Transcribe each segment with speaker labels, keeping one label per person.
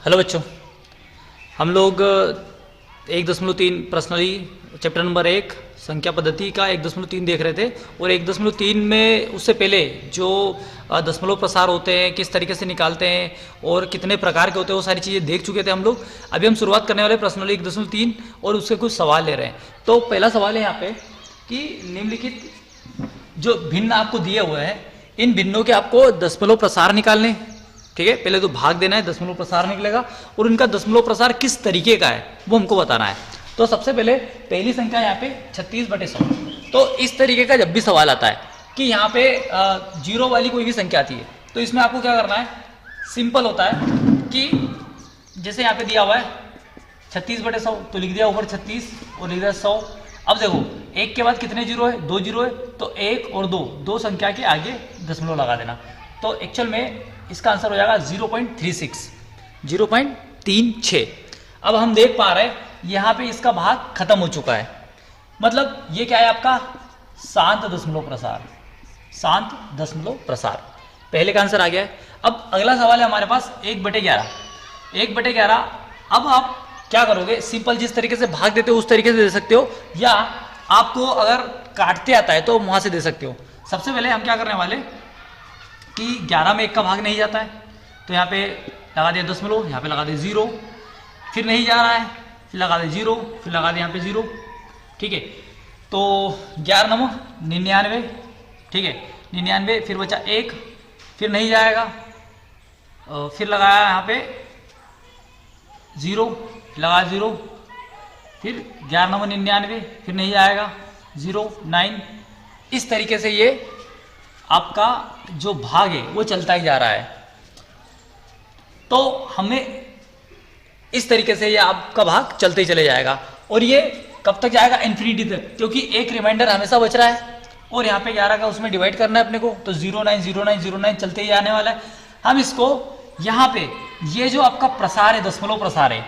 Speaker 1: Hello बच्चों, हम लोग 1.3 पर्सनली चैप्टर नंबर 1 संख्या पद्धति का 1.3 देख रहे थे। और 1.3 में उससे पहले जो दशमलव प्रसार होते हैं, किस तरीके से निकालते हैं और कितने प्रकार के होते हैं, वो सारी चीज़ें देख चुके थे हम लोग। अभी हम शुरुआत करने वाले पर्सनली 1.3 और उसके कुछ सवाल ले रहे हैं। तो पहला सवाल है यहाँ पे कि निम्नलिखित जो भिन्न आपको दिए हुए हैं, इन भिन्नों के आपको दशमलव प्रसार निकालने। ठीक है, पहले तो भाग देना है, दशमलव प्रसार निकलेगा और उनका दशमलव प्रसार किस तरीके का है वो हमको बताना है। तो सबसे पहले पहली संख्या यहाँ पे 36/100। तो इस तरीके का जब भी सवाल आता है कि यहाँ पे जीरो वाली कोई भी संख्या आती है, तो इसमें आपको क्या करना है, सिंपल होता है कि जैसे यहाँ पे दिया हुआ है 36/100, तो लिख दिया ऊपर 36 और लिख दिया 100। अब देखो एक के बाद कितने जीरो है, 2 जीरो है, तो 1 और 2 दो संख्या के आगे दशमलव लगा देना। तो एक्चुअल में इसका आंसर हो जाएगा 0.36। अब हम देख पा रहे हैं यहाँ पे इसका भाग खत्म हो चुका है, मतलब ये क्या है आपका शांत दशमलव प्रसार। शांत दशमलव प्रसार पहले का आंसर आ गया है। अब अगला सवाल है हमारे पास 1/11। 1/11 अब आप क्या करोगे, सिंपल जिस तरीके से भाग देते हो उस तरीके से दे सकते हो, या आपको अगर काटते आता है तो वहां से दे सकते हो। सबसे पहले हम क्या करने वाले कि 11 में 1 का भाग नहीं जाता है, तो यहाँ पे लगा दिया दशमलव, यहाँ पे लगा दिया 0, फिर नहीं जा रहा है, फिर लगा दिया 0, फिर लगा दिया यहाँ पे 0। ठीक है, तो 11 नंबर 99। ठीक है, 99, फिर बचा 1, फिर नहीं जाएगा, फिर लगाया यहाँ पे 0, लगाया 0, फिर 11 नंबर 99, फिर नहीं जाएगा 0, 9। इस तरीके से ये आपका जो भाग है वो चलता ही जा रहा है। तो हमें इस तरीके से ये आपका भाग चलते ही चले जाएगा, और ये कब तक जाएगा, इन्फिनिटी तक, क्योंकि एक रिमाइंडर हमेशा बच रहा है और यहाँ पे 11 का उसमें डिवाइड करना है अपने को, तो 090909 चलते ही आने वाला है। हम इसको यहाँ पे ये जो आपका प्रसार है, दशमलव प्रसार है,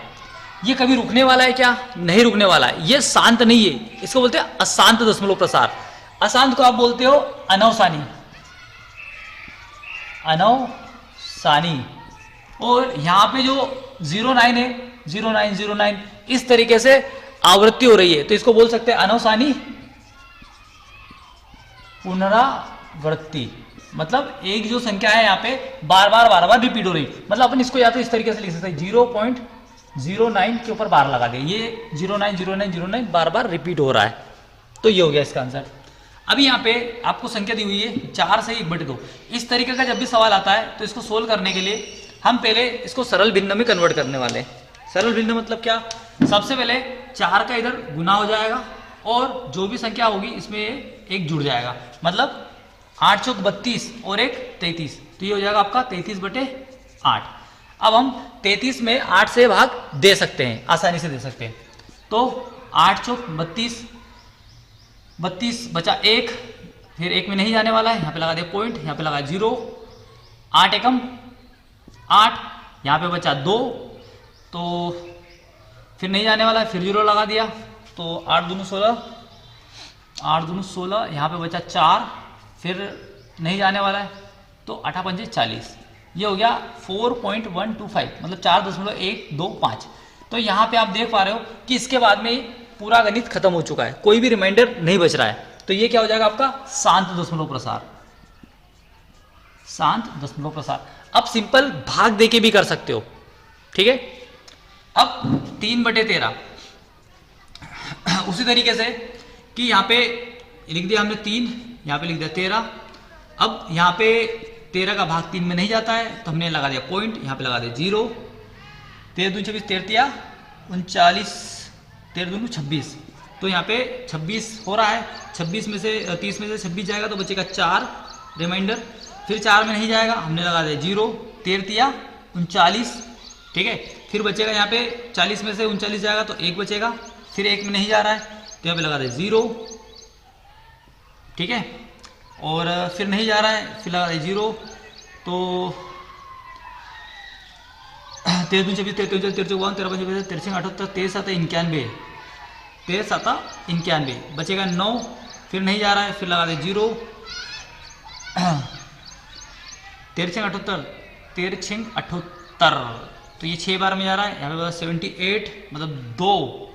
Speaker 1: ये कभी रुकने वाला है क्या, नहीं रुकने वाला है। ये शांत नहीं है, इसको बोलते हैं अशांत दशमलव प्रसार। अशांत को आप बोलते हो अनवसानी, अनवसानी। और यहाँ पे जो 09 है, 0909 इस तरीके से आवृत्ति हो रही है, तो इसको बोल सकते हैं अनवसानी पुनरावृत्ति। मतलब एक जो संख्या है यहाँ पे बार बार रिपीट हो रही, मतलब अपन इसको या तो इस तरीके से लिख सकते हैं 0.09 के ऊपर बार लगा दे, ये 090909 बार रिपीट हो रहा है। तो ये हो गया इसका आंसर। अभी यहाँ पे आपको संख्या दी हुई है 4 से 1/2। इस तरीके का जब भी सवाल आता है तो इसको सोल्व करने के लिए हम पहले इसको सरल भिन्न में कन्वर्ट करने वाले हैं। सरल भिन्न मतलब क्या, सबसे पहले 4 का इधर गुना हो जाएगा और जो भी संख्या होगी इसमें एक जुड़ जाएगा, मतलब 8 चौक 32 और एक 33, तो ये हो जाएगा आपका 33/8। अब हम 33 में 8 से भाग दे सकते हैं, आसानी से दे सकते हैं। तो 8 चौक 32, 32 बचा 1, फिर 1 में नहीं जाने वाला है, यहाँ पे लगा दिया पॉइंट, यहाँ पे लगा 0, 8 एकम 8, यहाँ पे बचा 2, तो फिर नहीं जाने वाला है, फिर 0 लगा दिया, तो 8 दूनी 16, 8 दूनी 16, यहाँ पे बचा 4, फिर नहीं जाने वाला है, तो 8 पंजे 40। ये हो गया 4.125, मतलब 4.125। तो यहाँ पे आप देख पा रहे हो कि इसके बाद में पूरा गणित खत्म हो चुका है, कोई भी रिमाइंडर नहीं बच रहा है। तो ये क्या हो जाएगा आपका शांत दशमलव प्रसार, शांत दशमलव प्रसार। अब सिंपल भाग देके भी कर सकते हो। ठीक है, अब 3/13 उसी तरीके से कि यहाँ पे लिख दिया हमने 3, यहाँ पे लिख दिया 13। अब यहाँ पे 13 का भाग 3 में नहीं जाता है, तो हमने लगा दिया पॉइंट, यहाँ पे लगा दिया 0, 13 दूनी 26, 13 39, 13 दूनी 26, तो यहाँ पे 26 हो रहा है। 26 में से 30 में से 26 जाएगा तो बचेगा 4 रिमाइंडर, फिर 4 में नहीं जाएगा, हमने लगा दिया 0, 13 39। ठीक है, फिर बचेगा यहाँ पे 40 में से 39 जाएगा तो 1 बचेगा, फिर 1 में नहीं जा रहा है, तो यहाँ पे लगा दिया 0। ठीक है, और फिर नहीं जा रहा है, फिर लगा दिया 0, तो 13 दूनी 26, 13 13 13 13 13 78, 13 7 91, 13 7 91, बचेगा 9, फिर नहीं जा रहा है, फिर लगा दे 0, 13 78, 13 78, तो ये 6 बार में जा रहा है, यहाँ पे 78 मतलब 2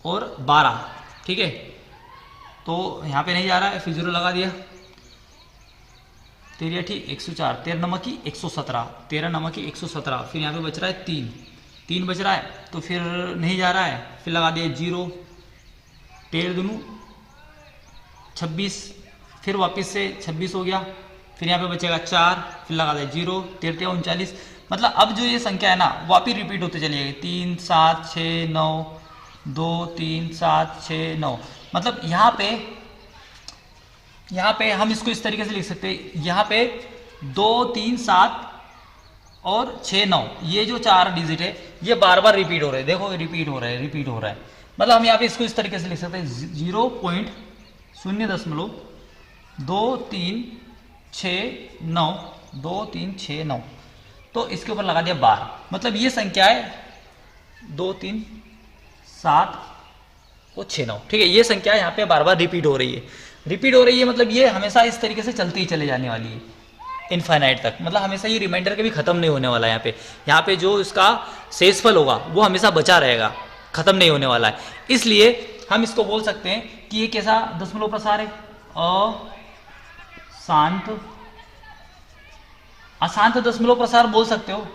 Speaker 1: और 12, ठीक है। तो यहाँ पे नहीं जा रहा है, फिर 0 लगा दिया, 13 ठीक 104, 13 नमक की 117, 13 नमक की 117, फिर यहाँ पे बच रहा है 3 बच रहा है, तो फिर नहीं जा रहा है, फिर लगा दिया 0, 13 दूनू 26, फिर वापस से 26 हो गया, फिर यहाँ पे बचेगा 4, फिर लगा दिया 0, 13 39, मतलब अब जो ये संख्या है ना वापिस रिपीट होते चली जाएगी, 3 7 6 9, 2 3 7 6 9, मतलब यहाँ पे हम इसको इस तरीके से लिख सकते हैं, यहाँ पे 2 3 7 और 6 9, ये जो 4 डिजिट है ये बार बार रिपीट हो रहे हैं, देखो रिपीट हो रहा है, मतलब हम यहाँ पे इसको इस तरीके से लिख सकते हैं 0.02369 2369, तो इसके ऊपर लगा दिया 12, मतलब ये संख्या है 2 3 7 और 6 9, ठीक है। ये संख्या यहाँ पे बार बार रिपीट हो रही है, मतलब ये हमेशा इस तरीके से चलती ही चले जाने वाली है इनफाइनाइट तक, मतलब हमेशा ये रिमाइंडर कभी खत्म नहीं होने वाला है। यहाँ पे जो इसका शेषफल होगा वो हमेशा बचा रहेगा, खत्म नहीं होने वाला है। इसलिए हम इसको बोल सकते हैं कि ये कैसा दशमलव प्रसार है, अशांत दशमलव प्रसार बोल सकते हो,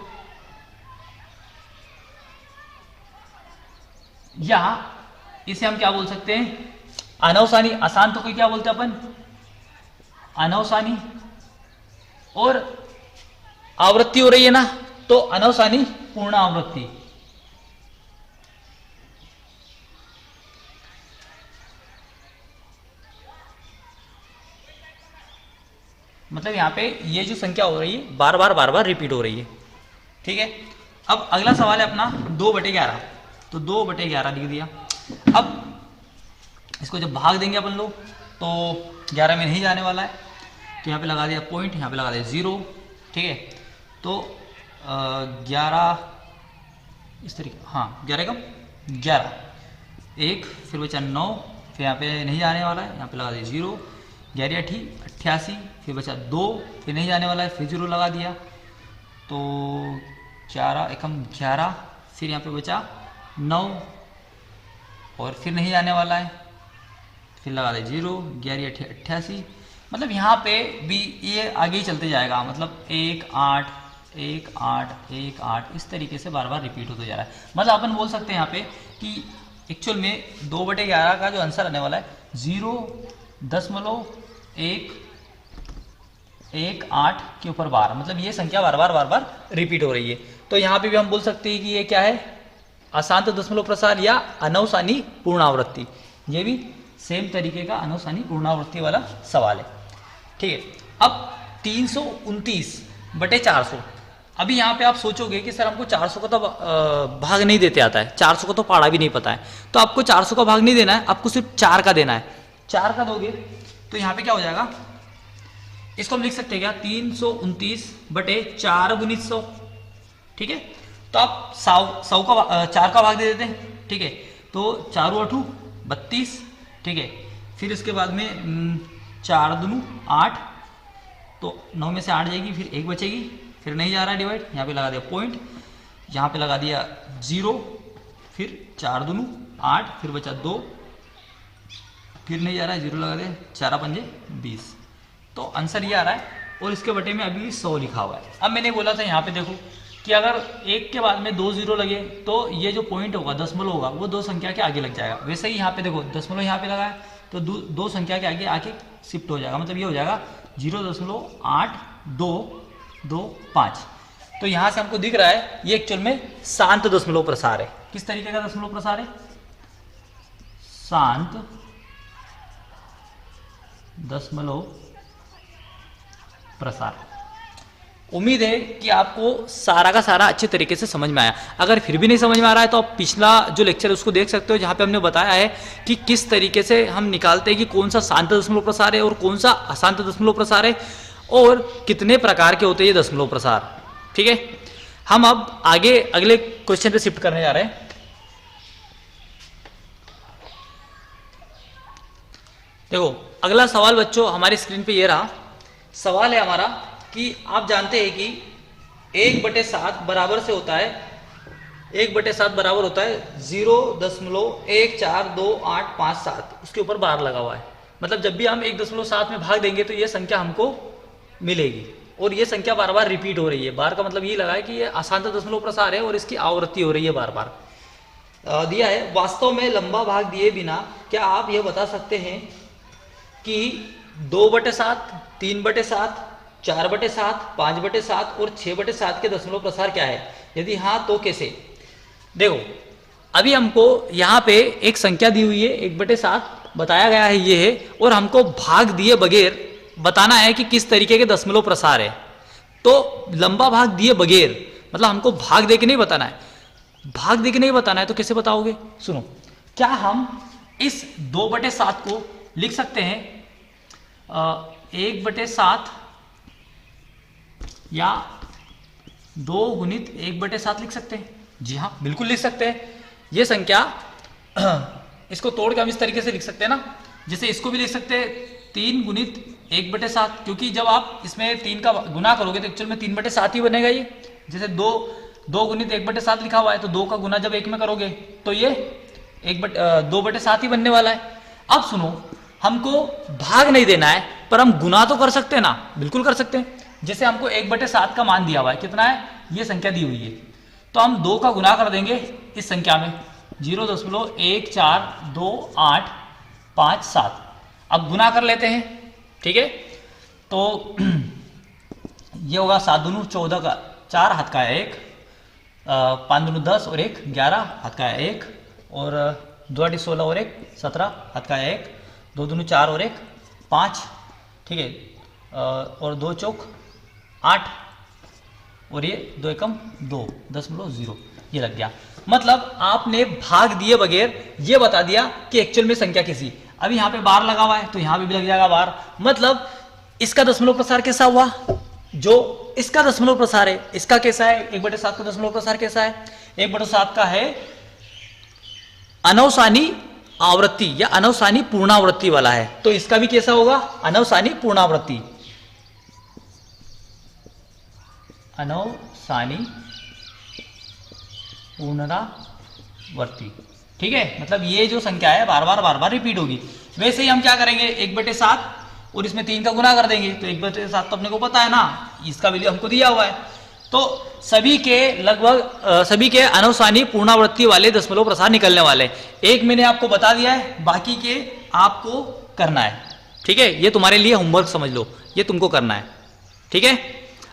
Speaker 1: या इसे हम क्या बोल सकते हैं, अनवसानी। अशांत को क्या बोलते हैं अपन, अनवसानी, और आवृत्ति हो रही है ना तो अनवसानी पूर्ण आवृत्ति। मतलब यहाँ पे ये जो संख्या हो रही है बार बार रिपीट हो रही है, ठीक है। अब अगला सवाल है अपना 2/11, तो 2/11 लिख दिया। अब इसको जब भाग देंगे अपन लोग तो 11 में नहीं जाने वाला है, तो यहाँ पे लगा दिया पॉइंट, यहाँ पे लगा दिया 0, ठीक है। तो 11 इस तरीके, हाँ 11 कम 11 1, फिर बचा 9, फिर यहाँ पे नहीं जाने वाला है, यहाँ पे लगा दिया 0, 11 88, फिर बचा 2, फिर नहीं जाने वाला है, फिर 0 लगा दिया, तो 11 एकम 11, फिर यहाँ पे बचा 9 और फिर नहीं जाने वाला है, फिर लगा दिया 0, 11 88, मतलब यहाँ पे भी ये आगे ही चलते जाएगा, मतलब 1 8 1 8 1 8 इस तरीके से बार बार रिपीट होते जा रहा है। मतलब अपन बोल सकते हैं यहाँ पे कि एक्चुअल में 2/11 का जो आंसर आने वाला है 0.118 के ऊपर 12, मतलब ये संख्या बार बार रिपीट हो रही है। तो यहाँ पे भी हम बोल सकते हैं कि ये क्या है, अशांत दशमलव प्रसार या अनवसानी पूर्णावृत्ति। ये भी सेम तरीके का अनवसानी पूर्णावृत्ति वाला सवाल है, ठीक है। अब 329/400, अभी यहाँ पे आप सोचोगे कि सर हमको 400 का तो भाग नहीं देते आता है, 400 का तो पढ़ा भी नहीं पता है, तो आपको 400 का भाग नहीं देना है, आपको सिर्फ 4 का देना है। 4 का दोगे तो यहाँ पे क्या हो जाएगा, इसको हम लिख सकते हैं क्या, 329/4 × 100, ठीक है। तो आप 100 का 4 का भाग दे देते हैं, ठीक है। तो 4 8 32, ठीक है। फिर इसके बाद में 4 दूनी 8, तो 9 में से 8 जाएगी, फिर 1 बचेगी, फिर नहीं जा रहा है डिवाइड, यहाँ पे लगा दिया पॉइंट, यहाँ पे लगा दिया 0, फिर 4 दूनी 8, फिर बचा 2, फिर नहीं जा रहा है 0 लगा दिया, 4 पंजे 20, तो आंसर ये आ रहा है। और इसके बटे में अभी 100 लिखा हुआ है। अब मैंने बोला था यहाँ पे देखो कि अगर 1 के बाद में 2 0 लगे तो ये जो पॉइंट होगा दशमलव होगा वो 2 संख्या के आगे लग जाएगा। वैसे ही यहाँ पे देखो दशमलव यहाँ पे लगा है तो 2 संख्या के आगे आके शिफ्ट हो जाएगा, मतलब ये हो जाएगा 0.8225। तो यहाँ से हमको दिख रहा है ये एक्चुअल में शांत दशमलव प्रसार है। किस तरीके का दशमलव प्रसार है, शांत दशमलव प्रसार। उम्मीद है कि आपको सारा का सारा अच्छे तरीके से समझ में आया। अगर फिर भी नहीं समझ में आ रहा है तो आप पिछला जो लेक्चर है उसको देख सकते हो, जहाँ पे हमने बताया है कि किस तरीके से हम निकालते हैं कि कौन सा शांत दशमलव प्रसार है और कौन सा अशांत दशमलव प्रसार है और कितने प्रकार के होते हैं ये दशमलव प्रसार, ठीक है। हम अब आगे अगले क्वेश्चन पे शिफ्ट करने जा रहे हैं। देखो अगला सवाल बच्चों हमारी स्क्रीन पे ये रहा। सवाल है हमारा कि आप जानते हैं कि 1/7 बराबर से होता है 1/7 बराबर होता है 0.142857, उसके ऊपर बार लगा हुआ है। मतलब जब भी हम 1.7 में भाग देंगे तो ये संख्या हमको मिलेगी, और ये संख्या बार बार रिपीट हो रही है। बार का मतलब ये लगा है कि ये अशांत दशमलव प्रसार है और इसकी आवृत्ति हो रही है बार बार। दिया है वास्तव में लंबा भाग दिए बिना क्या आप यह बता सकते हैं कि 2/7, 3/7, 4/7, 5/7 और 6/7 के दशमलव प्रसार क्या है? यदि हाँ तो कैसे? देखो अभी हमको यहाँ पे एक संख्या दी हुई है 1/7 बताया गया है ये है, और हमको भाग दिए बगैर बताना है कि किस तरीके के दशमलव प्रसार है। तो लंबा भाग दिए बगैर मतलब हमको भाग दे के नहीं बताना है। भाग दे के नहीं बताना है तो कैसे बताओगे? सुनो, क्या हम इस 2/7 को लिख सकते हैं 1/7 या 2 गुणित 1/7 लिख सकते हैं? जी हाँ, बिल्कुल लिख सकते हैं। ये संख्या इसको तोड़ के हम इस तरीके से लिख सकते हैं ना, जैसे इसको भी लिख सकते हैं 3 गुणित 1/7, क्योंकि जब आप इसमें 3 का गुना करोगे तो एक्चुअल में 3/7 ही बनेगा ये। जैसे 2 गुणित 1/7 लिखा हुआ है तो 2 का गुना जब 1 में करोगे तो ये 2/7 ही बनने वाला है। अब सुनो, हमको भाग नहीं देना है पर हम गुना तो कर सकते हैं ना, बिल्कुल कर सकते हैं। जैसे हमको 1/7 का मान दिया हुआ है, कितना है? ये संख्या दी हुई है, तो हम 2 का गुना कर देंगे इस संख्या में 0.142857। अब गुना कर लेते हैं, ठीक है? तो ये होगा 7 दूनी 14 का 4 हाथ का 1, 5 दूनी 10 और 1 11 हाथ का 1, और 2 8 16 और 1 17 हाथ का 1, 2 दूनी 4 और 1 5, ठीक है, और 2 चौक 8, और ये 2 एकम 2.0 ये लग गया। मतलब आपने भाग दिए बगैर ये बता दिया कि एक्चुअल में संख्या किसी। अभी यहाँ पे बार लगा हुआ है तो यहाँ भी लग जाएगा बार। मतलब इसका दशमलव प्रसार कैसा हुआ? जो इसका दशमलव प्रसार है इसका कैसा है? 1/7 का दशमलव प्रसार कैसा है? 1/7 का है अनवसानी आवृत्ति या अनवसानी पूर्णावृत्ति वाला है, तो इसका भी कैसा होगा? अनवसानी पूर्णावृत्ति, अनवसानी पुनरावर्ती, ठीक है? मतलब ये जो संख्या है बार बार रिपीट होगी। वैसे ही हम क्या करेंगे 1/7 और इसमें 3 का गुना कर देंगे, तो 1/7 तो अपने को पता है ना, इसका वैल्यू हमको दिया हुआ है। तो सभी के लगभग सभी के अनवसानी पूर्णावृत्ति वाले दशमलव प्रसार निकलने वाले। एक मैंने आपको बता दिया है, बाकी के आपको करना है, ठीक है? ये तुम्हारे लिए होमवर्क समझ लो, ये तुमको करना है, ठीक है?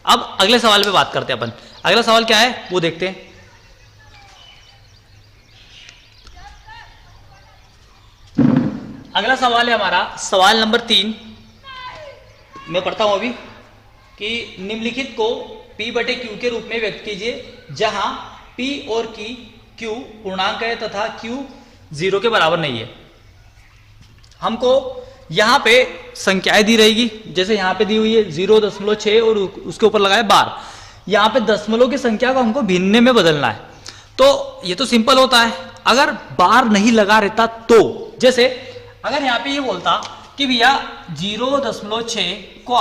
Speaker 1: अब अगले सवाल पे बात करते हैं अपन। अगला सवाल क्या है वो देखते हैं। अगला सवाल है हमारा सवाल नंबर 3। मैं पढ़ता हूं अभी कि निम्नलिखित को P/Q के रूप में व्यक्त कीजिए, जहां P और Q पूर्णांक है तथा Q 0 के बराबर नहीं है। हमको यहां पे संख्याएं दी रहेगी, जैसे यहां पे दी हुई है 0.6 और उसके ऊपर लगाए बार। यहां पे दशमलव की संख्या को हमको भिन्न में बदलना है, तो ये तो सिंपल होता है। अगर बार नहीं लगा रहता तो, जैसे अगर यहाँ पे ये बोलता कि भैया 0.6 को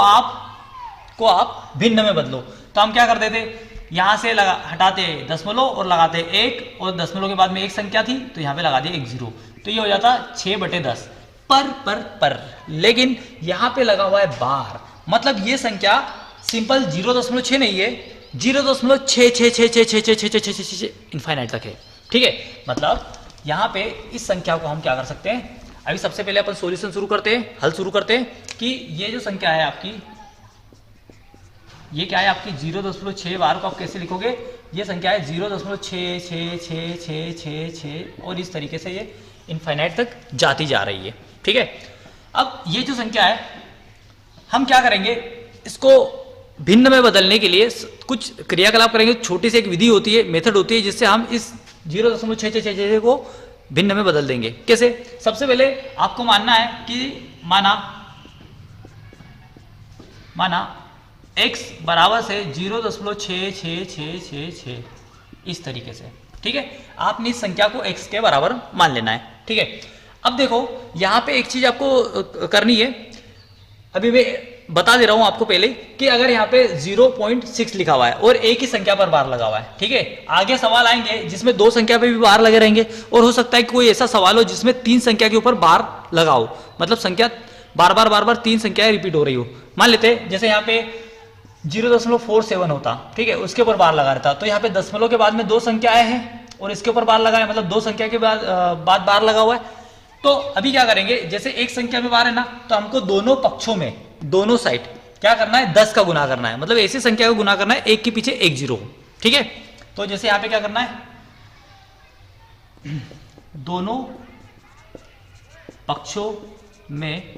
Speaker 1: आप भिन्न में बदलो, तो हम क्या कर देते? यहां से हटाते दशमलव और लगाते 1, और दशमलव के बाद में एक संख्या थी तो यहाँ पे लगा दिए 1 0, तो ये हो जाता 6/10 पर। लेकिन यहाँ पे लगा हुआ है बार, मतलब ये संख्या सिंपल 0.6 नहीं है, 0.6666666 इनफाइनाइट तक है, ठीक है? मतलब यहाँ पे इस संख्या को हम क्या कर सकते हैं? अभी सबसे पहले अपन सॉल्यूशन शुरू करते हैं, हल शुरू करते हैं कि ये जो संख्या है आपकी, ये क्या है आपकी 0.6 बार को आप कैसे लिखोगे? ये संख्या है 0.6666666 और इस तरीके से ये इनफाइनाइट तक जाती जा रही है, ठीक है? अब ये जो संख्या है हम क्या करेंगे? इसको भिन्न में बदलने के लिए कुछ क्रियाकलाप करेंगे। छोटी सी एक विधि होती है, मेथड होती है, जिससे हम इस 0.666 को भिन्न में बदल देंगे। कैसे? सबसे पहले आपको मानना है कि माना x बराबर से 0.66666 इस तरीके से, ठीक है? आपने इस संख्या को x के बराबर मान लेना है, ठीक है? अब देखो यहाँ पे एक चीज आपको करनी है। अभी मैं बता दे रहा हूं आपको पहले कि अगर यहाँ पे 0.6 लिखा हुआ है और एक ही संख्या पर बार लगा हुआ है, ठीक है, आगे सवाल आएंगे जिसमें 2 संख्या पे भी बार लगे रहेंगे और हो सकता है कि कोई ऐसा सवाल हो जिसमें 3 संख्या के ऊपर बार लगा हो, मतलब संख्या बार बार 3 संख्याएं रिपीट हो रही हो। मान लेते जैसे यहाँ पे 0.47 होता, ठीक है, उसके ऊपर बार लगा रहता, तो यहाँ पे दशमलव के बाद में 2 संख्याएं हैं और इसके ऊपर बार लगा है, मतलब 2 संख्या के बाद बार लगा हुआ है। तो अभी क्या करेंगे, जैसे एक संख्या में बार है ना, तो हमको दोनों पक्षों में, दोनों साइड क्या करना है, 10 का गुना करना है, मतलब ऐसी संख्या का गुना करना है एक के पीछे एक 0, ठीक है। तो जैसे यहां पे क्या करना है, दोनों पक्षों में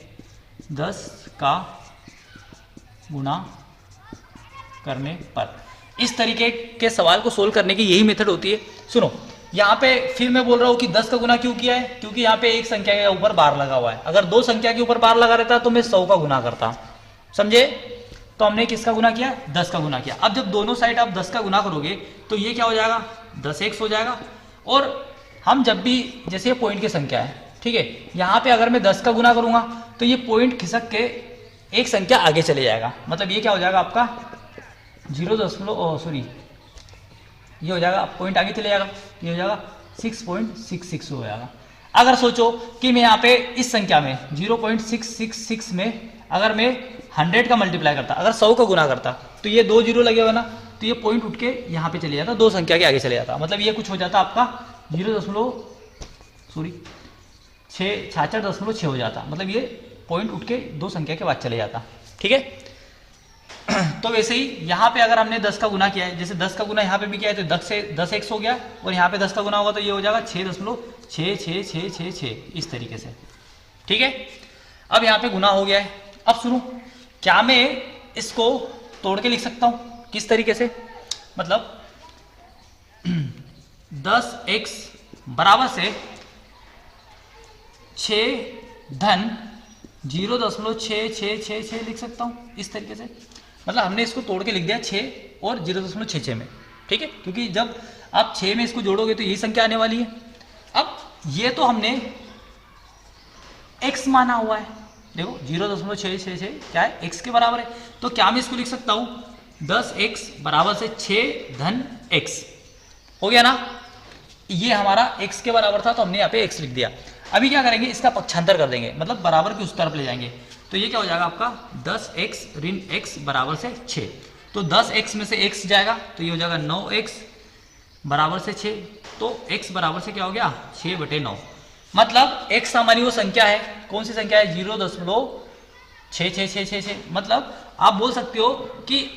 Speaker 1: 10 का गुना करने पर, इस तरीके के सवाल को सोल्व करने की यही मेथड होती है। सुनो, यहाँ पे फिर मैं बोल रहा हूँ कि 10 का गुना क्यों किया है, क्योंकि यहाँ पे एक संख्या के ऊपर बार लगा हुआ है। अगर 2 संख्या के ऊपर बार लगा रहता तो मैं 100 का गुना करता, समझे। तो हमने किसका गुना किया, 10 का गुना किया। अब जब दोनों साइड आप 10 का गुना करोगे तो ये क्या हो जाएगा, 10x हो जाएगा। और हम जब भी, जैसे ये पॉइंट की संख्या है, ठीक है, यहाँ पे अगर मैं 10 का गुना करूंगा तो ये पॉइंट खिसक के एक संख्या आगे चले जाएगा, मतलब ये क्या हो जाएगा आपका 0. ये हो जाएगा, पॉइंट आगे चले जाएगा, ये हो जाएगा 6.66 हो जाएगा। अगर सोचो कि मैं यहाँ पे इस संख्या में 0.666 में अगर मैं 100 का मल्टीप्लाई करता, अगर 100 का गुना करता, तो ये 2 0 लगे हुए ना, तो ये पॉइंट उठ के यहाँ पे चले जाता, 2 संख्या के आगे चले जाता, मतलब ये कुछ हो जाता आपका 66.6 हो जाता, मतलब ये पॉइंट उठ के 2 संख्या के बाद चले जाता, ठीक है। तो वैसे ही यहाँ पे अगर हमने 10 का गुना किया है, जैसे 10 का गुना यहाँ पे भी किया है तो 10x हो गया, और यहाँ पे 10 का गुना होगा तो ये हो जाएगा 6.6666, इस तरीके से, ठीक है। अब यहाँ पे गुना हो गया है। अब सुनो, क्या मैं इसको तोड़ के लिख सकता हूँ, किस तरीके से, मतलब 10x बराबर से 6 धन 0.6666 लिख सकता हूँ, इस तरीके से। मतलब हमने इसको तोड़ के लिख दिया 6 और 0.66 में, ठीक है, क्योंकि जब आप 6 में इसको जोड़ोगे तो यही संख्या आने वाली है। अब ये तो हमने x माना हुआ है, देखो 0.666 क्या है, x के बराबर है, तो क्या मैं इसको लिख सकता हूं 10x बराबर से 6 धन x, हो गया ना। ये हमारा x के बराबर था तो हमने यहाँ पे x लिख दिया। अभी क्या करेंगे, इसका पक्षांतर कर देंगे, मतलब बराबर की उस तरफ ले जाएंगे, तो ये क्या हो जाएगा आपका 10x ऋण x बराबर से 6, तो 10x में से x जाएगा तो ये हो जाएगा 9x बराबर से 6, तो x बराबर से क्या हो गया 6/9, मतलब x हमारी वो संख्या है, कौन सी संख्या है 0.6666, मतलब आप बोल सकते हो कि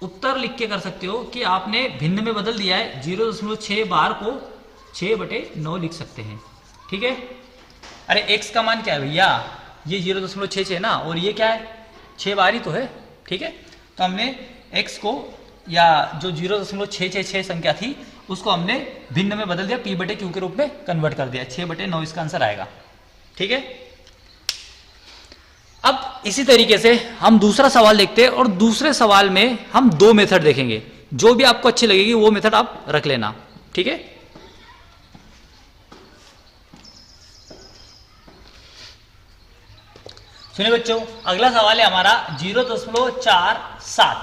Speaker 1: उत्तर लिख के कर सकते हो कि आपने भिन्न में बदल दिया है, 0.6 बार को 6/9 लिख सकते हैं, ठीक है। अरे x का मान क्या है भैया, ये 0.66 है ना, और ये क्या है 6 बार ही तो है, ठीक है। तो हमने x को, या जो 0.666 संख्या थी उसको हमने भिन्न में बदल दिया, p/q के रूप में कन्वर्ट कर दिया, 6/9 इसका आंसर आएगा, ठीक है। अब इसी तरीके से हम दूसरा सवाल देखते हैं, और दूसरे सवाल में हम 2 मेथड देखेंगे, जो भी आपको अच्छी लगेगी वो मेथड आप रख लेना, ठीक है। सुनिए बच्चों, अगला सवाल है हमारा 0.47।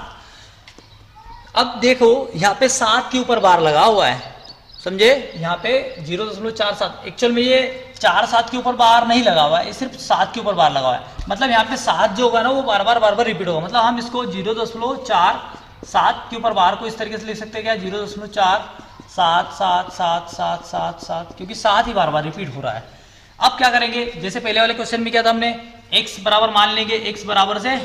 Speaker 1: अब देखो यहाँ पे 7 के ऊपर बार लगा हुआ है, समझे, यहाँ पे 0.47, एक्चुअल में ये 4 7 के ऊपर बार नहीं लगा हुआ है, ये सिर्फ 7 के ऊपर बार लगा हुआ है, मतलब यहाँ पे 7 जो होगा ना वो बार बार रिपीट होगा, मतलब हम इसको 0.47 के ऊपर बार को इस तरीके से लिख सकते हैं क्या, 0.47777777, क्योंकि 7 ही बार रिपीट हो रहा है। अब क्या करेंगे, जैसे पहले वाले क्वेश्चन में किया था हमने, x बराबर मान लेंगे, x बराबर से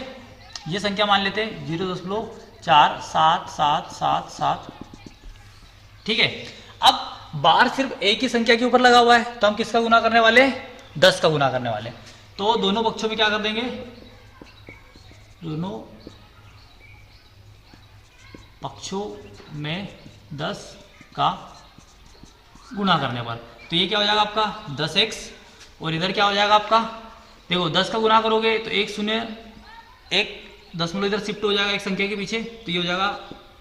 Speaker 1: ये संख्या मान लेते हैं 0.477777, ठीक है। अब बार सिर्फ एक ही संख्या के ऊपर लगा हुआ है, तो हम किसका गुना करने वाले, 10 का गुना करने वाले, तो दोनों पक्षों में क्या कर देंगे, दोनों पक्षों में 10 का गुना करने पर, तो ये क्या हो जाएगा आपका 10x, और इधर क्या हो जाएगा आपका, देखो 10 का गुना करोगे तो 1 दशमलव इधर शिफ्ट हो जाएगा एक संख्या के पीछे, तो ये हो जाएगा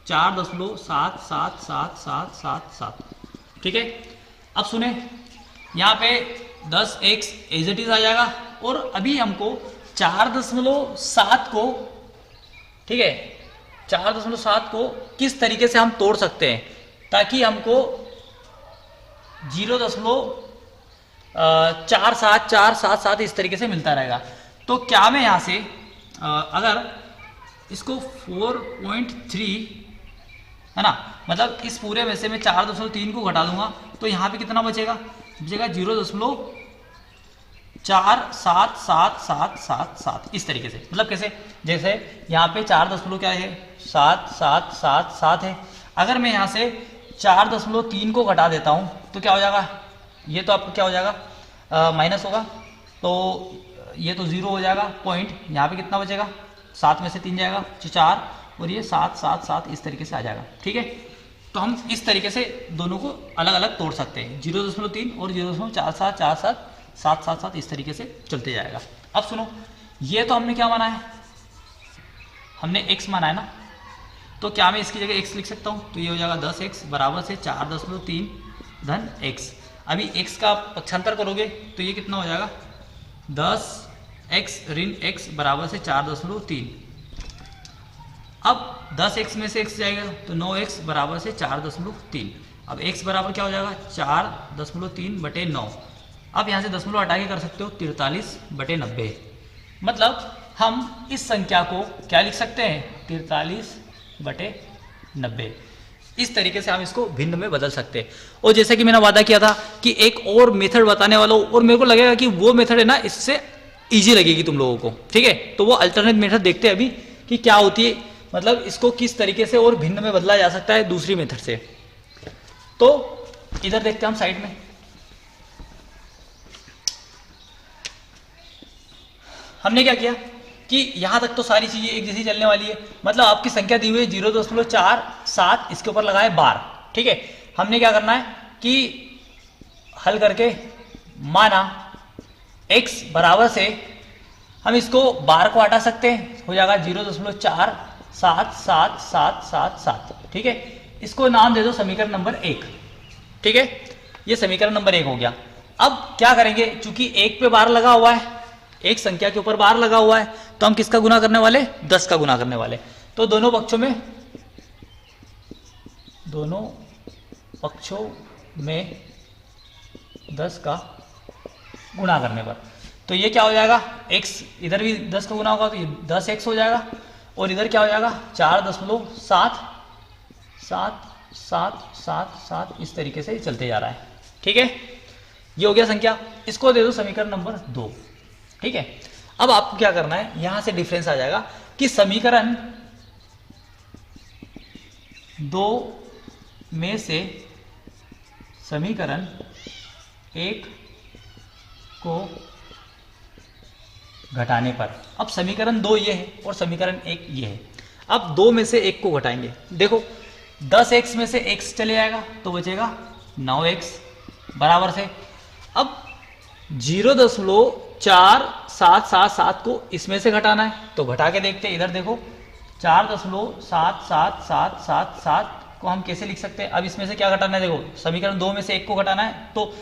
Speaker 1: 4.77777, ठीक है। अब सुने, यहाँ पे 10x एज इट इज आ जाएगा, और अभी हमको 4.7 को, ठीक है, 4.7 को किस तरीके से हम तोड़ सकते हैं ताकि हमको 0.47477 इस तरीके से मिलता रहेगा। तो क्या मैं यहाँ से अगर इसको 4.3 है ना, मतलब इस पूरे में से मैं 4.3 को घटा दूंगा तो यहाँ पे कितना बचेगा, बचेगा 0.477777 इस तरीके से। मतलब कैसे, जैसे यहाँ पे 4 क्या है 7777 है, अगर मैं यहाँ से 4.3 को घटा देता हूँ तो क्या हो जाएगा, ये तो आपको क्या हो जाएगा माइनस होगा, तो ये तो 0 हो जाएगा पॉइंट, यहाँ पे कितना बचेगा 7 में से 3 जाएगा 4 और ये 777 इस तरीके से आ जाएगा। ठीक है, तो हम इस तरीके से दोनों को अलग अलग तोड़ सकते हैं, 0.3 और 0.47477 इस तरीके से चलते जाएगा। अब सुनो, ये तो हमने क्या माना है, हमने x माना है ना, तो क्या मैं इसकी जगह x लिख सकता हूँ, तो ये हो जाएगा 10x बराबर से 4.3 धन x। अभी x का पक्षांतर करोगे तो ये कितना हो जाएगा 10x ऋण x बराबर से 4.3। अब 10x में से x जाएगा तो 9x बराबर से 4.3। अब x बराबर क्या हो जाएगा 4.3/9। अब यहाँ से दशमलव हटा के कर सकते हो 43/90। मतलब हम इस संख्या को क्या लिख सकते हैं 43/90। इस तरीके से हम इसको भिन्न में बदल सकते हैं। और जैसे कि मैंने वादा किया था कि एक और मेथड बताने वाला हूं, और मेरे को लगेगा कि वो मेथड है ना इससे इजी लगेगी तुम लोगों को। ठीक है, तो वो अल्टरनेट मेथड देखते हैं अभी कि क्या होती है, मतलब इसको किस तरीके से और भिन्न में बदला जा सकता है दूसरी मेथड से। तो इधर देखते हैं हम साइड में, हमने क्या किया कि यहां तक तो सारी चीजें एक जैसी चलने वाली है। मतलब आपकी संख्या दी हुई है 0.47, इसके ऊपर लगाए बार। ठीक है, हमने क्या करना है कि हल करके माना x बराबर से हम इसको बार को हटा सकते हैं, हो जाएगा 0.477777। ठीक है, इसको नाम दे दो समीकरण नंबर 1। ठीक है, ये समीकरण नंबर 1 हो गया। अब क्या करेंगे, चूंकि 1 पे बार लगा हुआ है, एक संख्या के ऊपर बार लगा हुआ है, तो हम किसका गुना करने वाले 10 का गुना करने वाले। तो दोनों पक्षों में 10 का गुणा करने पर तो ये क्या हो जाएगा x, इधर भी 10 का गुना होगा तो ये 10x हो जाएगा, और इधर क्या हो जाएगा 4.7777 इस तरीके से चलते जा रहा है। ठीक है, ये हो गया संख्या। इसको दे दो समीकरण नंबर 2। ठीक है, अब आपको क्या करना है, यहां से डिफरेंस आ जाएगा कि समीकरण 2 में से समीकरण 1 को घटाने पर, अब समीकरण 2 ये है और समीकरण 1 ये है। अब 2 में से 1 को घटाएंगे, देखो 10x में से x चले जाएगा तो बचेगा 9x बराबर से, अब 0.4777 को इसमें से घटाना है तो घटा के देखते हैं। इधर देखो 4.77777 को हम कैसे लिख सकते हैं। अब इसमें से क्या घटाना है, देखो समीकरण 2 में से 1 को घटाना है, तो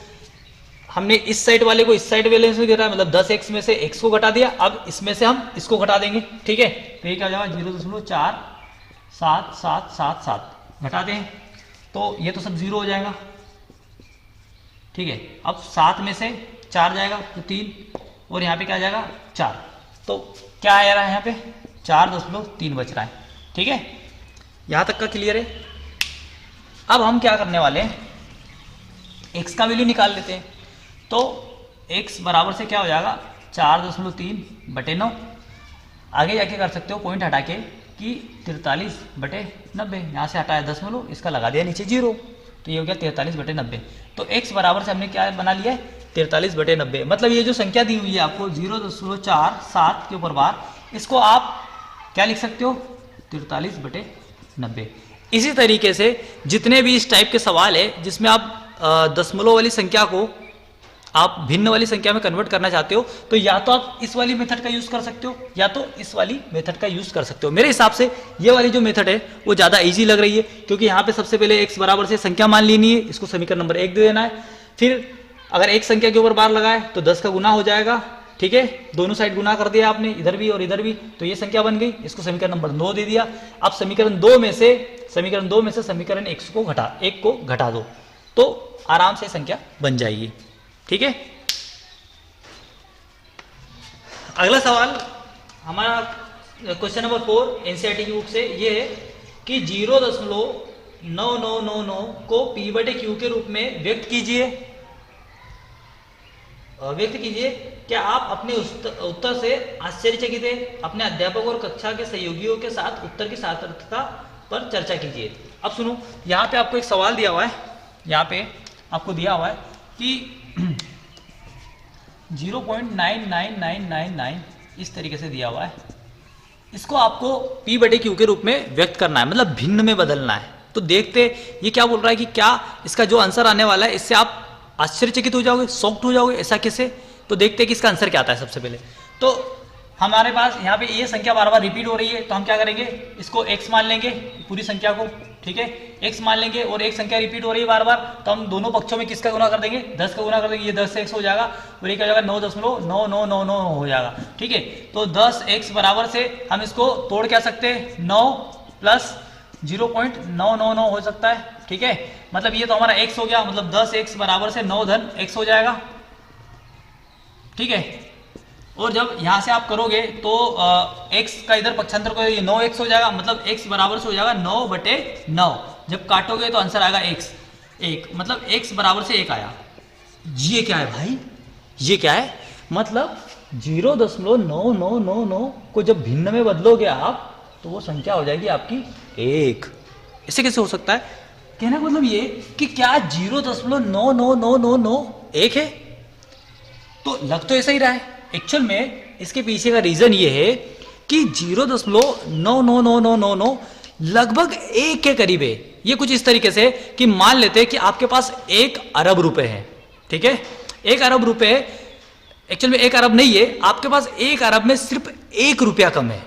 Speaker 1: हमने इस साइड वाले को इस साइड वाले से घटाया, मतलब 10x में से x को घटा दिया। अब इसमें से हम इसको घटा देंगे। ठीक है, तो ये क्या हो जाएगा 0.4777 घटाते हैं तो ये तो सब 0 हो जाएगा। ठीक है, अब 7 में से 4 जाएगा तो 3, और यहाँ पे क्या आ जाएगा 4, तो क्या आ रहा है यहाँ पे 4.3 बच रहा है। ठीक है, यहाँ तक का क्लियर है। अब हम क्या करने वाले हैं, x का वैल्यू निकाल लेते हैं। तो x बराबर से क्या हो जाएगा 4.3/9। आगे जाके कर सकते हो पॉइंट हटा के कि 43/90, यहाँ से हटाया दशमलव, इसका लगा दिया नीचे 0, तो ये हो गया 43/90। तो x बराबर से हमने क्या बना लिया है 43/90। मतलब ये जो संख्या दी हुई है आपको 0.47 के ऊपर बार, इसको आप क्या लिख सकते हो 43/90। इसी तरीके से जितने भी इस टाइप के सवाल है जिसमें आप दशमलव वाली संख्या को आप भिन्न वाली संख्या में कन्वर्ट करना चाहते हो, तो या तो आप इस वाली मेथड का यूज कर सकते हो या तो इस वाली मेथड का यूज कर सकते हो। मेरे हिसाब से ये वाली जो मेथड है वो ज्यादा इजी लग रही है, क्योंकि यहाँ पे सबसे पहले x बराबर से संख्या मान लेनी है, इसको समीकरण नंबर 1 दे देना है। फिर अगर एक संख्या के ऊपर बार लगाए तो 10 का गुना हो जाएगा, ठीक है, दोनों साइड गुना कर दिया आपने, इधर भी और इधर भी, तो ये संख्या बन गई। इसको समीकरण नंबर 9 दे दिया। अब समीकरण 2 में से समीकरण 1 को घटा दो तो आराम से संख्या बन जाएगी। ठीक है, अगला सवाल हमारा क्वेश्चन नंबर 4 एनसीईआरटी की बुक से ये है कि 0.9999 को P/Q के रूप में व्यक्त कीजिए। क्या आप अपने उत्तर से आश्चर्यचकित हैं? अपने अध्यापक और कक्षा के सहयोगियों के साथ उत्तर की सार्थकता पर चर्चा कीजिए। अब सुनो, यहाँ पे आपको एक सवाल दिया हुआ है, यहाँ पे आपको दिया हुआ है कि 0.99999 इस तरीके से दिया हुआ है, इसको आपको P/Q के रूप में व्यक्त करना है, मतलब भिन्न में बदलना है। तो देखते ये क्या बोल रहा है कि क्या इसका जो आंसर आने वाला है इससे आप आश्चर्यचकित हो जाओगे, शॉक्ड हो जाओगे, ऐसा कैसे? तो देखते हैं कि इसका आंसर क्या आता है। सबसे पहले तो हमारे पास यहाँ पे ये संख्या बार बार रिपीट हो रही है, तो हम क्या करेंगे, इसको x मान लेंगे, पूरी संख्या को, ठीक है, x मान लेंगे। और एक संख्या रिपीट हो रही है बार बार, तो हम दोनों पक्षों में किसका गुना कर देंगे, 10 का गुना कर देंगे। ये 10 से x हो जाएगा और ये क्या हो जाएगा, 9.9999 हो जाएगा। ठीक है, तो 10x बराबर से हम इसको तोड़ क्या सकते हैं, 9 प्लस 0.999 हो सकता है। ठीक है, मतलब ये तो हमारा x हो गया, मतलब 10x बराबर से 9 धन x हो जाएगा। ठीक है, और जब यहां से आप करोगे तो x का इधर पक्षांतर को 9x हो जाएगा, मतलब x बराबर से हो जाएगा 9/9। जब काटोगे तो आंसर आएगा x 1, मतलब x बराबर से 1 आया। ये क्या है भाई, ये क्या है, मतलब 0.9999 को जब भिन्न में बदलोगे आप तो वो संख्या हो जाएगी आपकी 1। ऐसे कैसे हो सकता है? कहने का मतलब ये कि क्या 0.9999 1 है? तो लग तो ऐसा ही रहा है। एक्चुअल में इसके पीछे का रीजन ये है कि 0.9999 लगभग 1 के करीब है। ये कुछ इस तरीके से कि मान लेते हैं कि आपके पास 1 अरब रुपए है। ठीक है, 1 अरब रुपए, एक्चुअल में 1 अरब नहीं है, आपके पास 1 अरब में सिर्फ 1 रुपया कम है।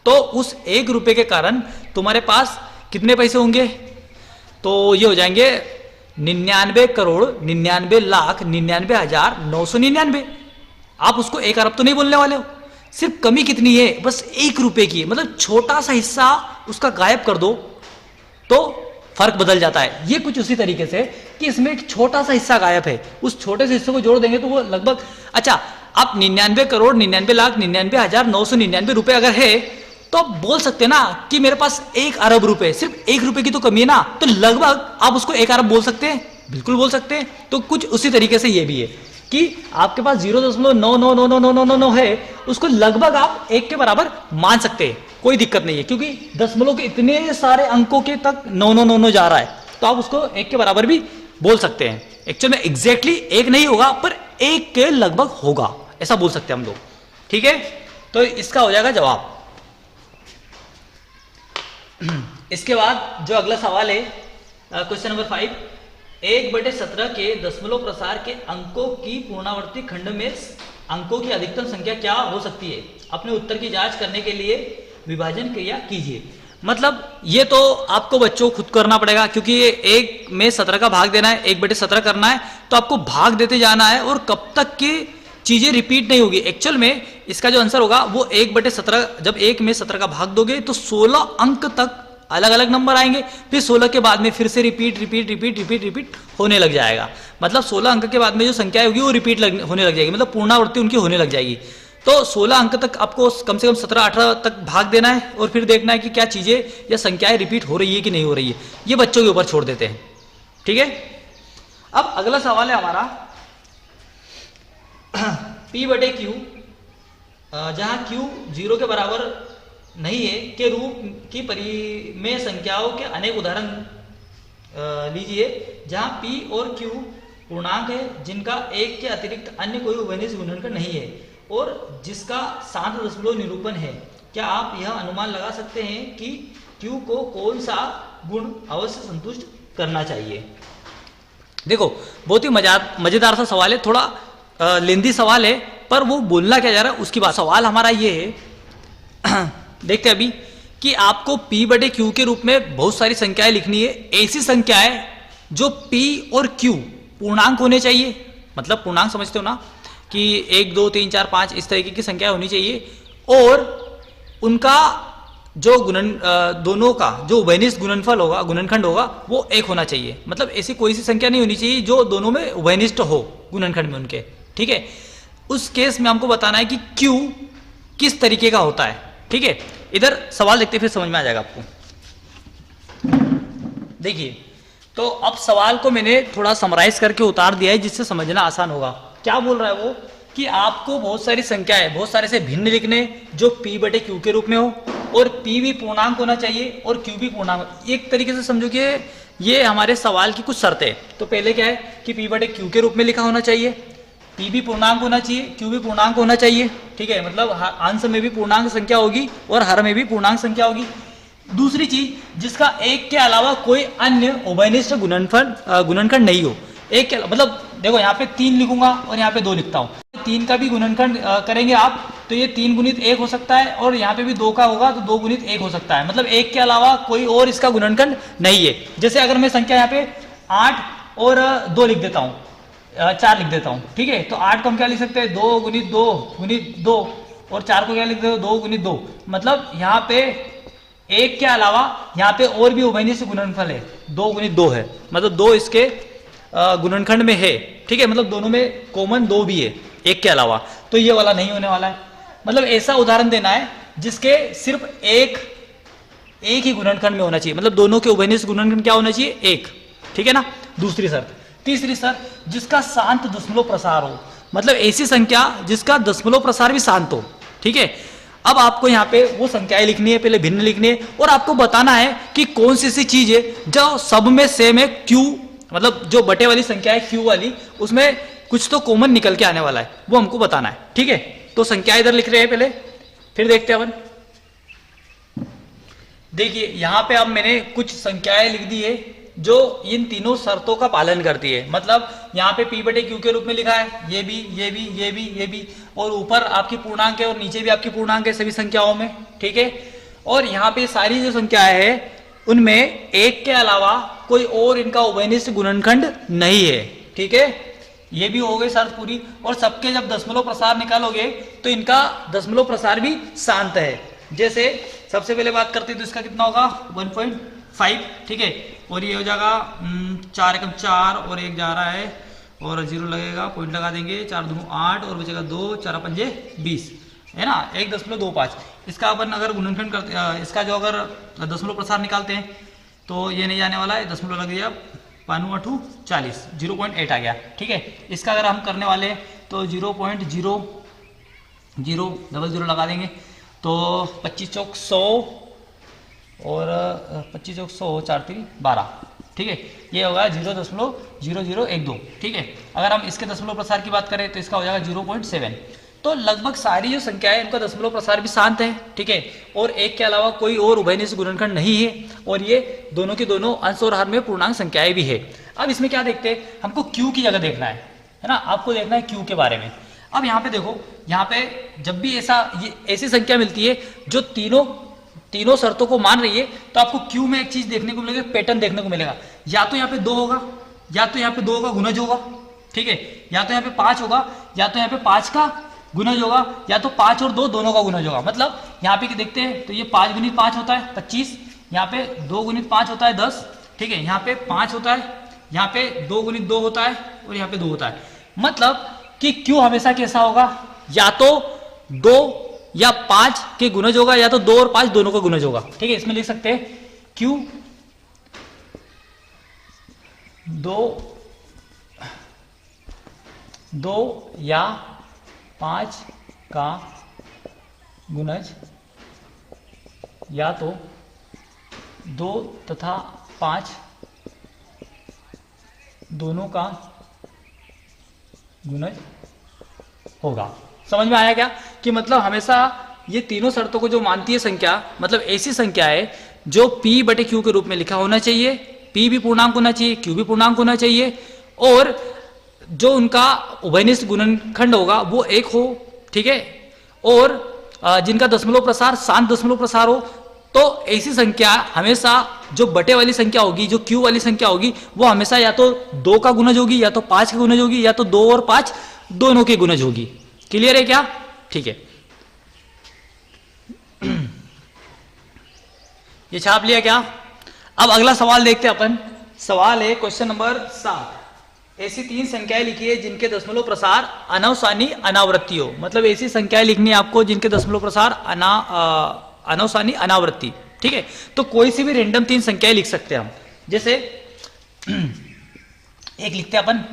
Speaker 1: तो उस 1 रुपए के कारण तुम्हारे पास कितने पैसे होंगे, तो ये हो जाएंगे 99,99,99,999। आप उसको 1 अरब तो नहीं बोलने वाले हो, सिर्फ कमी कितनी है, बस 1 रुपए की है। मतलब छोटा सा हिस्सा उसका गायब कर दो तो फर्क बदल जाता है। ये कुछ उसी तरीके से कि इसमें एक छोटा सा हिस्सा गायब है, उस छोटे से हिस्से को जोड़ देंगे तो वो लगभग, अच्छा आप 99,99,99,999 रुपए अगर है तो आप बोल सकते हैं ना कि मेरे पास 1 अरब रुपए, सिर्फ 1 रुपए की तो कमी है ना, तो लगभग आप उसको 1 अरब बोल सकते हैं, बिल्कुल बोल सकते हैं। तो कुछ उसी तरीके से ये भी है कि आपके पास 0.999999 है, उसको लगभग आप 1 के बराबर मान सकते हैं, कोई दिक्कत नहीं है, क्योंकि दशमलव के इतने सारे अंकों के तक 999 जा रहा है, तो आप उसको 1 के बराबर भी बोल सकते हैं। एक्चुअल में एग्जैक्टली 1 नहीं होगा, पर 1 के लगभग होगा, ऐसा बोल सकते हैं हम लोग। ठीक है, तो इसका हो जाएगा जवाब। इसके बाद जो अगला सवाल है, क्वेश्चन नंबर 5, 1/17 के दशमलव प्रसार के अंकों की पूर्णावर्ती खंड में अंकों की अधिकतम संख्या क्या हो सकती है? अपने उत्तर की जांच करने के लिए विभाजन क्रिया कीजिए। मतलब ये तो आपको बच्चों को खुद करना पड़ेगा, क्योंकि ये 1 में 17 का भाग देना है, 1/17 करना है, तो आपको भाग देते जाना है और कब तक की चीजें रिपीट नहीं होगी। एक्चुअल में इसका जो आंसर होगा वो 1/17, जब 1 में 17 का भाग दोगे तो 16 अंक तक अलग अलग नंबर आएंगे, फिर 16 के बाद में फिर से रिपीट होने लग जाएगा। मतलब 16 अंक के बाद में जो संख्या होगी वो रिपीट होने लग जाएगी, मतलब पूर्णावृत्ति उनकी होने लग जाएगी। तो 16 अंक तक आपको कम से कम 17-18 तक भाग देना है और फिर देखना है कि क्या चीजें या संख्याएं रिपीट हो रही है कि नहीं हो रही है। ये बच्चों के ऊपर छोड़ देते हैं। ठीक है, अब अगला सवाल है हमारा P/Q, जहां Q 0 के बराबर नहीं है के रूप की परिमेय संख्याओं के अनेक उदाहरण लीजिए, जहां P और Q पूर्णांक है जिनका 1 के अतिरिक्त अन्य कोई उभयनिष्ठ गुणनखंड नहीं है और जिसका शांत दशमलव निरूपण है। क्या आप यह अनुमान लगा सकते हैं कि Q को कौन सा गुण अवश्य संतुष्ट करना चाहिए? देखो, बहुत ही मजेदार सा सवाल है, थोड़ा लेंदी सवाल है, पर वो बोलना क्या जा रहा है उसकी बात। सवाल हमारा ये है देखते हैं अभी कि आपको P/Q के रूप में बहुत सारी संख्याएं लिखनी है, ऐसी संख्याएं जो P और Q पूर्णांक होने चाहिए। मतलब पूर्णांक समझते हो ना, कि 1 2 3 4 5 इस तरीके की संख्या होनी चाहिए, और उनका जो दोनों का जो उभयनिष्ठ गुणनफल होगा, गुणनखंड होगा, वो 1 होना चाहिए। मतलब ऐसी कोई सी संख्या नहीं होनी चाहिए जो दोनों में उभयनिष्ठ हो गुणनखंड में उनके, ठीक है। उस केस में हमको बताना है कि Q किस तरीके का होता है, ठीक है। इधर सवाल देखते फिर समझ में आ जाएगा आपको। देखिए, तो अब सवाल को मैंने थोड़ा समराइज करके उतार दिया है जिससे समझना आसान होगा। क्या बोल रहा है वो कि आपको बहुत सारी संख्याएं, बहुत सारे से भिन्न लिखने जो P/Q के रूप में हो, और P भी पूर्णांक होना चाहिए और Q भी पूर्णांक। एक तरीके से समझो कि ये हमारे सवाल की कुछ शर्तें। तो पहले क्या है कि P/Q के रूप में लिखा होना चाहिए, P भी पूर्णांक होना चाहिए, Q भी पूर्णांक होना चाहिए, ठीक है। मतलब अंश में भी पूर्णांक संख्या होगी और हर में भी पूर्णांक संख्या होगी। दूसरी चीज, जिसका 1 के अलावा कोई अन्य उभयनिष्ठ गुणनखंड नहीं हो। एक के मतलब देखो यहाँ पे 3 लिखूंगा और यहाँ पे 2 लिखता हूँ, 3 का भी गुणनखंड करेंगे आप तो ये 3 गुणित 1 हो सकता है, और यहाँ पे भी 2 का होगा तो 2 गुणित 1 हो सकता है। मतलब 1 के अलावा कोई और इसका गुणनखंड नहीं है। जैसे अगर मैं संख्या यहाँ पे 8 और 2 लिख देता हूँ, 4 लिख देता हूँ, ठीक है। तो 8 को हम क्या लिख सकते हैं, 2 गुणित 2 गुणित 2, और 4 को क्या लिख देते हो, 2 गुणित 2। मतलब यहाँ पे 1 के अलावा यहाँ पे और भी उभयनिष्ठ गुणनफल है, 2 गुणित 2 है। मतलब 2 इसके गुणनखंड में है, ठीक है। मतलब दोनों में कॉमन 2 भी है 1 के अलावा, तो ये वाला नहीं होने वाला है। मतलब ऐसा उदाहरण देना है जिसके सिर्फ एक ही गुणनखंड में होना चाहिए। मतलब दोनों के उभयनिष्ठ गुणनखंड क्या होना चाहिए, 1, ठीक है ना। दूसरी शर्त। तीसरी शर्त, जिसका शांत दशमलव प्रसार हो। मतलब ऐसी संख्या जिसका दशमलव प्रसार भी शांत हो, ठीक है। अब आपको यहाँ पे वो संख्याएं लिखनी है, पहले भिन्न लिखनी है, और आपको बताना है कि कौन सी ऐसी चीज है जो सब में सेम है। Q मतलब जो बटे वाली संख्या है Q वाली, उसमें कुछ तो कॉमन निकल के आने वाला है, वो हमको बताना है, ठीक है। तो संख्या इधर लिख रहे हैं पहले, फिर देखते हैं अपन। देखिए यहाँ पे अब मैंने कुछ संख्याएं लिख दी है जो इन तीनों शर्तों का पालन करती है। मतलब यहाँ पे P/Q के रूप में लिखा है, ये भी, ये भी, ये भी, ये भी, और ऊपर आपकी पूर्णांक है और नीचे भी आपकी पूर्णांक है सभी संख्याओं में, ठीक है। और यहाँ पे सारी जो संख्याएं है उनमें 1 के अलावा कोई और इनका उभयनिष्ठ गुणनखंड नहीं है, ठीक है। ये भी हो गई शर्त पूरी। और सबके जब दशमलव प्रसार निकालोगे तो इनका दशमलव प्रसार भी शांत है। जैसे सबसे पहले बात करते हैं तो इसका कितना होगा, 1.5, ठीक है। और ये हो जाएगा 4 एकम 4 और 1 जा रहा है और 0 लगेगा, पॉइंट लगा देंगे, 4 दूनी 8 और बचेगा 2, 4 पंजे 20, है ना, 1.25। इसका अपन अगर गुणनखंड करते, इसका जो अगर दशमलव प्रसार निकालते हैं तो ये नहीं जाने वाला है, दशमलव लग गया, 5 8 40, 0.8 आ गया, ठीक है। इसका अगर हम करने वाले हैं तो 0.0000 लगा देंगे, तो 25 चौक 100 और 25 चौक 100, 4 3 12, ठीक है। ये होगा 0.0012, ठीक है। अगर हम इसके दशमलव प्रसार की बात करें तो इसका हो जाएगा 0.7। तो लगभग सारी जो संख्या है उनका दशमलव प्रसार भी शांत है, ठीक है। और 1 के अलावा कोई और उभयनिष्ठ गुणनखंड नहीं है, और ये दोनों के दोनों अंश और हर में पूर्णांक संख्याएं भी है। अब इसमें क्या देखते हैं, हमको Q की जगह देखना है ना, आपको देखना है Q के बारे में। अब यहाँ पे देखो, यहाँ पे जब भी ऐसी संख्या मिलती है जो तीनों शर्तों को मान रही है, तो आपको Q में एक चीज देखने को मिलेगा, पैटर्न देखने को मिलेगा। या तो यहाँ पे 2 होगा, या तो यहाँ पे 2 का गुणज होगा, ठीक है। या तो यहाँ पे 5 होगा, या तो यहाँ पे 5 का गुणज होगा, या तो 5 और 2 दोनों का गुणज होगा। मतलब यहाँ पे देखते हैं तो ये 5 गुणित 5 होता है 25, यहाँ पे 2 गुणित 5 होता है 10, ठीक है। यहाँ पे 5 होता है, यहाँ पे 2 गुणित 2 होता है, और यहाँ पे 2 होता है। मतलब कि Q हमेशा कैसा होगा, या तो 2 या 5 के गुणज होगा, या तो 2 और 5 दोनों का गुणज होगा, ठीक है। इसमें लिख सकते हैं Q 2 या 5 का गुणज, या तो 2 तथा 5 दोनों का गुणज होगा। समझ में आया क्या कि मतलब हमेशा ये तीनों शर्तों को जो मानती है संख्या, मतलब ऐसी संख्या है जो P/Q के रूप में लिखा होना चाहिए, P भी पूर्णांक होना चाहिए, Q भी पूर्णांक होना चाहिए, और जो उनका उभयनिष्ठ गुणनखंड होगा वो 1 हो, ठीक है। और जिनका दशमलव प्रसार शांत दशमलव प्रसार हो। तो ऐसी संख्या हमेशा जो बटे वाली संख्या होगी, जो Q वाली संख्या होगी, वो हमेशा या तो 2 का गुणज होगी, या तो 5 का गुणज होगी, या तो 2 और 5 दोनों की गुणज होगी। क्लियर है क्या? ठीक है, ये छाप लिया क्या? अब अगला सवाल देखते हैं अपन। सवाल है क्वेश्चन नंबर 7। ऐसी 3 संख्याएं लिखी है जिनके दशमलव प्रसार अनवसानी अनावृत्ति हो। मतलब ऐसी संख्याएं लिखनी है आपको जिनके दशमलव प्रसार अनवसानी अनावृत्ति। ठीक है, तो कोई सी भी रेंडम 3 संख्याएं लिख सकते हैं हम। जैसे एक लिखते हैं अपन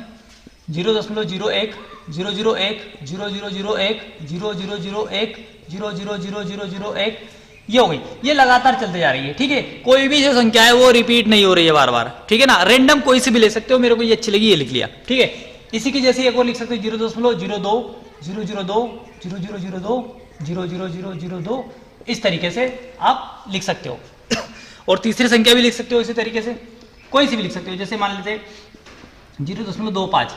Speaker 1: 0.01 001 0001 0001 0000001, ये हो गई। ये लगातार चलते जा रही है। ठीक है, कोई भी जो संख्या है वो रिपीट नहीं हो रही है बार बार। ठीक है ना, रेंडम कोई सी भी ले सकते हो, मेरे को ये अच्छी लगी ये लिख लिया। ठीक है, इसी की जैसे एक और लिख सकते हो 0.02 002 0002 00002, इस तरीके से आप लिख सकते हो। और तीसरी संख्या भी लिख सकते हो इसी तरीके से, कोई सी भी लिख सकते हो। जैसे मान लेते 0.25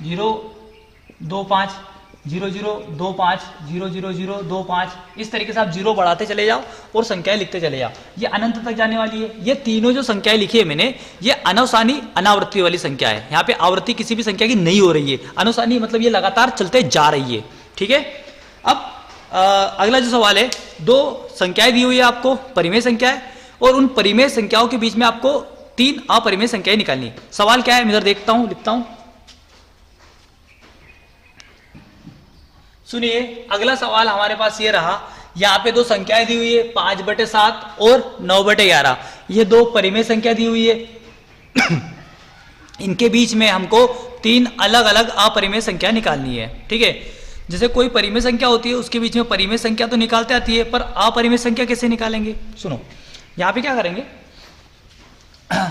Speaker 1: 025 0025 00025, इस तरीके से आप जीरो बढ़ाते चले जाओ और संख्याएं लिखते चले जाओ। ये अनंत तक जाने वाली है। ये तीनों जो संख्याएं लिखी है मैंने, ये अनवसानी अनावृत्ति वाली संख्या है। यहाँ पे आवृत्ति किसी भी संख्या की नहीं हो रही है। अनवसानी मतलब ये लगातार चलते जा रही है। ठीक है, अब अगला जो सवाल है, 2 संख्याएं दी हुई है आपको, परिमेय संख्या है, और उन परिमेय संख्याओं के बीच में आपको 3 अपरिमेय संख्याएं निकालनी है। सवाल क्या है, मैं इधर देखता हूं, लिखता हूं, सुनिए। अगला सवाल हमारे पास ये रहा, यहाँ पे 2 संख्याएं दी हुई है 5/7 और 9/11। ये 2 परिमेय संख्या दी हुई है। इनके बीच में हमको 3 अलग अलग अपरिमेय संख्या निकालनी है। ठीक है, जैसे कोई परिमेय संख्या होती है उसके बीच में परिमेय संख्या तो निकालते आती है, पर अपरिमेय संख्या कैसे निकालेंगे? सुनो, यहाँ पे क्या करेंगे,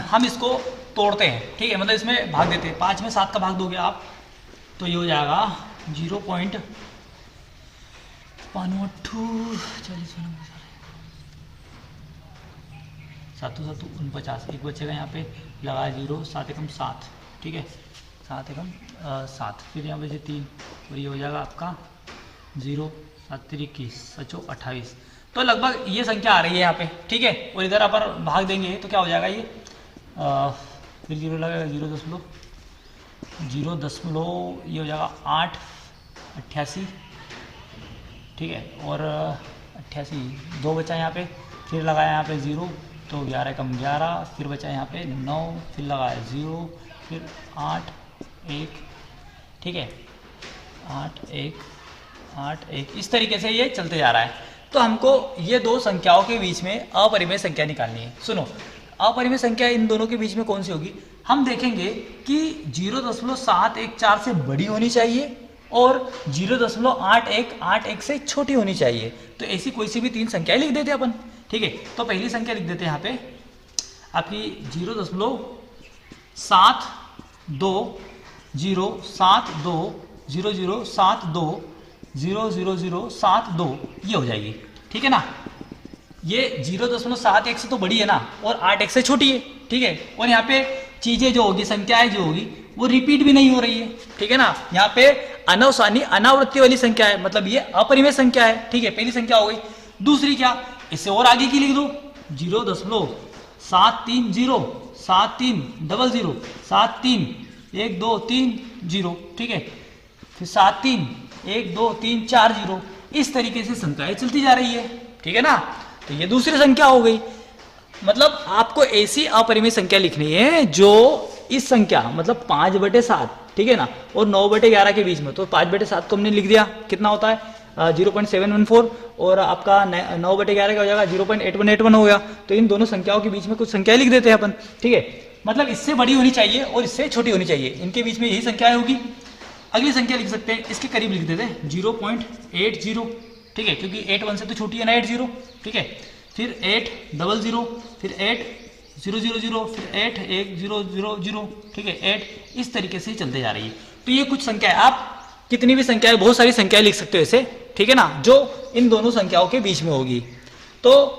Speaker 1: हम इसको तोड़ते हैं। ठीक है, मतलब इसमें भाग देते हैं। 5 में 7 का भाग दोगे आप तो ये हो जाएगा 0.5 7 49, एक बचेगा यहाँ पे, लगाया 0, 7 एकम 7। ठीक है, 7 एकम 7, फिर यहाँ पे 3, और ये हो जाएगा आपका 0, 7 3 21, 7 28। तो लगभग ये संख्या आ रही है यहाँ पे। ठीक है, और इधर अपन भाग देंगे तो क्या हो जाएगा ये, फिर 0 लगेगा, 0 ये हो जाएगा 8 88। ठीक है, और 88, 2 बचा यहाँ पे, फिर लगाया यहाँ पे 0, तो 11 कम 11, फिर बचा यहाँ पे 9, फिर लगाया 0, फिर 8 1। ठीक है, 8 1, इस तरीके से ये चलते जा रहा है। तो हमको ये 2 संख्याओं के बीच में अपरिमेय संख्या निकालनी है। सुनो, अपरिमेय संख्या इन दोनों के बीच में कौन सी होगी? हम देखेंगे कि 0.714 से बड़ी होनी चाहिए और 0.8181 से छोटी होनी चाहिए। तो ऐसी कोई सी भी 3 संख्याएं लिख देते हैं अपन। ठीक है, तो पहली संख्या लिख देते हैं यहाँ पे आपकी 0.72 ये हो जाएगी। ठीक है ना, ये 0.71 से तो बड़ी है ना, और 8 से छोटी है। ठीक है, और यहाँ पे चीजें जो होगी, संख्याएं जो होगी वो रिपीट भी नहीं हो रही है। ठीक है ना, यहाँ पे अनवसानी अनावृत्ति वाली संख्या है, मतलब ये अपरिमेय संख्या है। ठीक है, पहली संख्या हो गई। दूसरी क्या, इससे और आगे की लिख दो, 0.73 7300 73 1 2 3 0। ठीक है, फिर 73 1 2 3 4 0, इस तरीके से संख्याएं चलती जा रही है। ठीक है ना, तो ये दूसरी संख्या हो गई। मतलब आपको ऐसी अपरिमेय संख्या लिखनी है जो इस संख्या, मतलब 5/7, ठीक है ना, और 9/11 के बीच में। तो 5/7 को हमने लिख दिया, कितना होता है 0.714, और आपका 9/11 का हो जाएगा 0.8181 हो गया। तो इन दोनों संख्याओं के बीच में कुछ संख्याएं लिख देते हैं अपन। ठीक है, मतलब इससे बड़ी होनी चाहिए और इससे छोटी होनी चाहिए, इनके बीच में यही संख्याएं होगी। अगली संख्या लिख सकते हैं, इसके करीब लिख देते हैं 0.80। ठीक है, क्योंकि 81 से तो छोटी है ना 80। ठीक है, फिर 800, फिर 8000, फिर 8100। ठीक है, 8, इस तरीके से चलते जा रही है। तो ये कुछ संख्या है, आप कितनी भी संख्या है, बहुत सारी संख्याएं लिख सकते हो ऐसे। ठीक है ना, जो इन दोनों संख्याओं के बीच में होगी। तो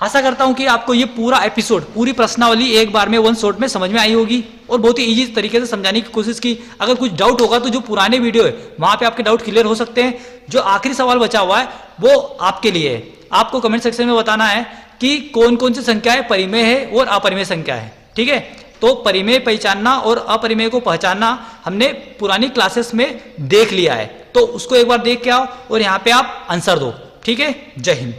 Speaker 1: आशा करता हूं कि आपको ये पूरा एपिसोड, पूरी प्रश्नावली एक बार में 1 शॉट में समझ में आई होगी, और बहुत ही इजी तरीके से समझाने की कोशिश की। अगर कुछ डाउट होगा तो जो पुराने वीडियो है वहां पे आपके डाउट क्लियर हो सकते हैं। जो आखिरी सवाल बचा हुआ है वो आपके लिए है, आपको कमेंट सेक्शन में बताना है कि कौन कौन सी संख्याएं परिमेय है और अपरिमेय संख्या है। ठीक है, तो परिमेय पहचानना और अपरिमेय को पहचानना हमने पुरानी क्लासेस में देख लिया है, तो उसको एक बार देख के आओ और यहाँ पे आप आंसर दो। ठीक है, जय हिंद।